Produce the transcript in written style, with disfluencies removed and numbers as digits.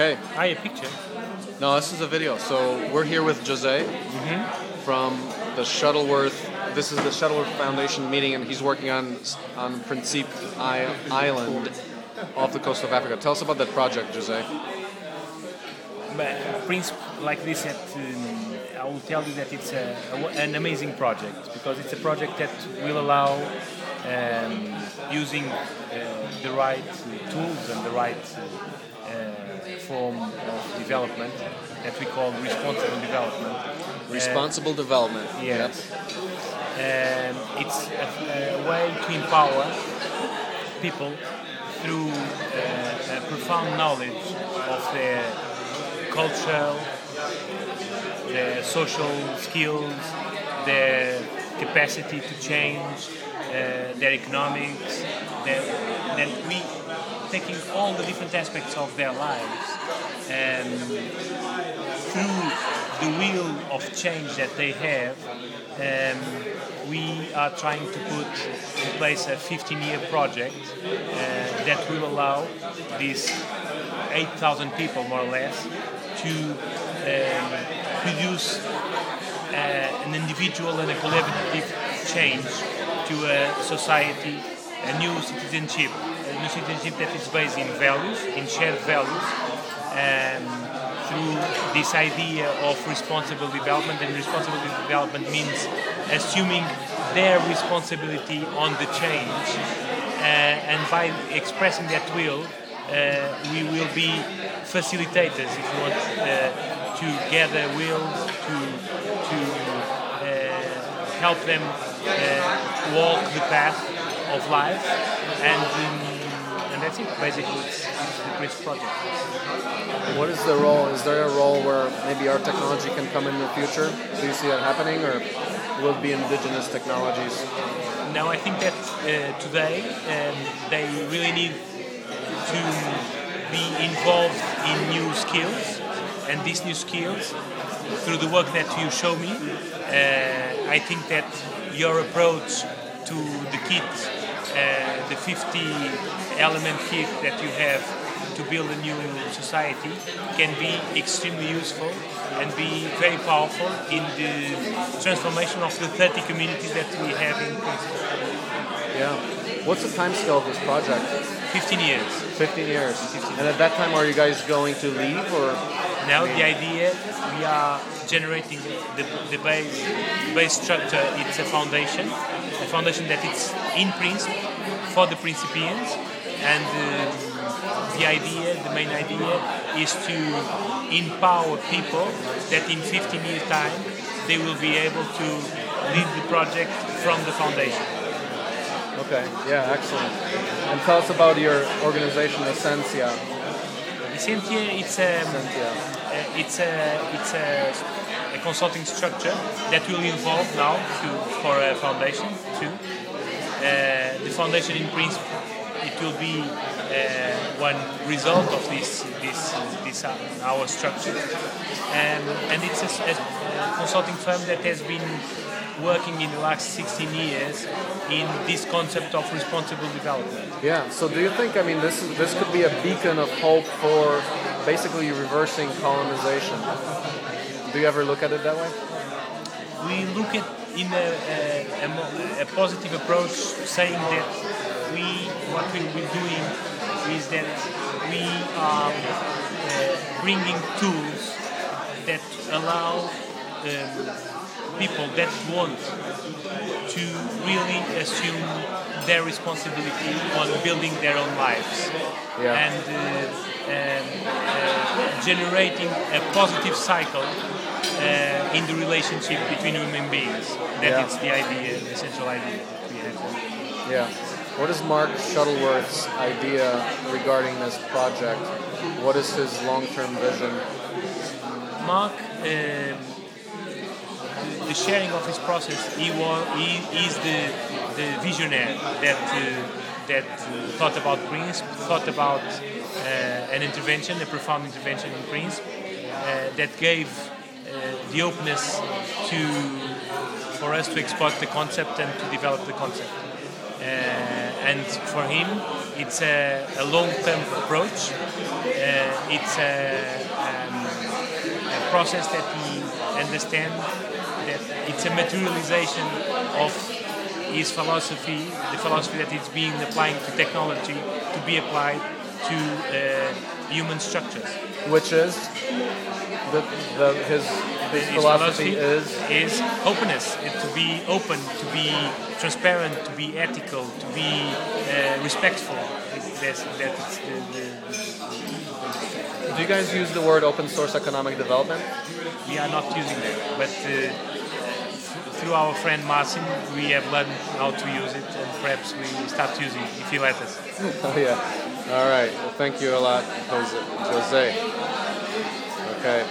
Okay. A picture. No, this is a video. So we're here with Jose from the Shuttleworth. This is the Shuttleworth Foundation meeting, and he's working on Principe Island off the coast of Africa. Tell us about that project, Jose. Principe, like this, I will tell you that it's an amazing project because it's a project that will allow using the right tools and the right form of development that we call responsible development. Responsible development. Yes. It's a way to empower people through a profound knowledge of their cultural, their social skills, their capacity to change, their economics, that we taking all the different aspects of their lives and through the wheel of change that they have, we are trying to put in place a 15-year project that will allow these 8,000 people, more or less, to produce an individual and a collaborative change to a society, a new citizenship that is based in values, in shared values, through this idea of responsible development. And responsible development means assuming their responsibility on the change, and by expressing that will, we will be facilitators, if you want, to gather wills, to help them walk the path of life, and that's it. Basically, it's the Principe project. What is the role? Is there a role where maybe our technology can come in the future? Do you see that happening, or will it be indigenous technologies? No, I think that today they really need to be involved in new skills, and these new skills, through the work that you show me, I think that your approach to the kit, the 50-element kit that you have to build a new society, can be extremely useful and be very powerful in the transformation of the 30 communities that we have in Principe. Yeah. What's the time scale of this project? 15 years. 15 years. 15 years. And at that time, are you guys going to leave, or? Now the idea, we are generating the base structure. It's a foundation that it's in Principe for the Principians, and the main idea is to empower people that in 15 years' time they will be able to lead the project from the foundation. Okay, yeah, excellent. And tell us about your organization, Essentia. Essentia, it's a consulting structure that will evolve now for a foundation too. The foundation in Principe, it will be one result of this our structure, and it's a consulting firm that has been working in the last 16 years in this concept of responsible development. Yeah, so do you think, this could be a beacon of hope for basically reversing colonization? Do you ever look at it that way? We look at in a positive approach, saying that what we will be doing is that we are bringing tools that allow people that want to really assume their responsibility on building their own lives, and generating a positive cycle in the relationship between human beings. It's the idea, the essential idea that we have. Yeah. What is Mark Shuttleworth's idea regarding this project? What is his long-term vision? Mark, the sharing of his process, he is the visionary that thought about Principe, thought about an intervention, a profound intervention in Principe, that gave the openness for us to exploit the concept and to develop the concept. and for him, it's a long-term approach. It's a process that he understands that it's a materialization of his philosophy, the philosophy that is being applied to technology to be applied to human structures. Which is his philosophy is openness, to be open, to be transparent, to be ethical, to be respectful. Do you guys use the word open source economic development? We are not using that, but through our friend Marcin, we have learned how to use it, and perhaps we start using it if he let us. Oh yeah. All right. Well, thank you a lot, Jose. Okay.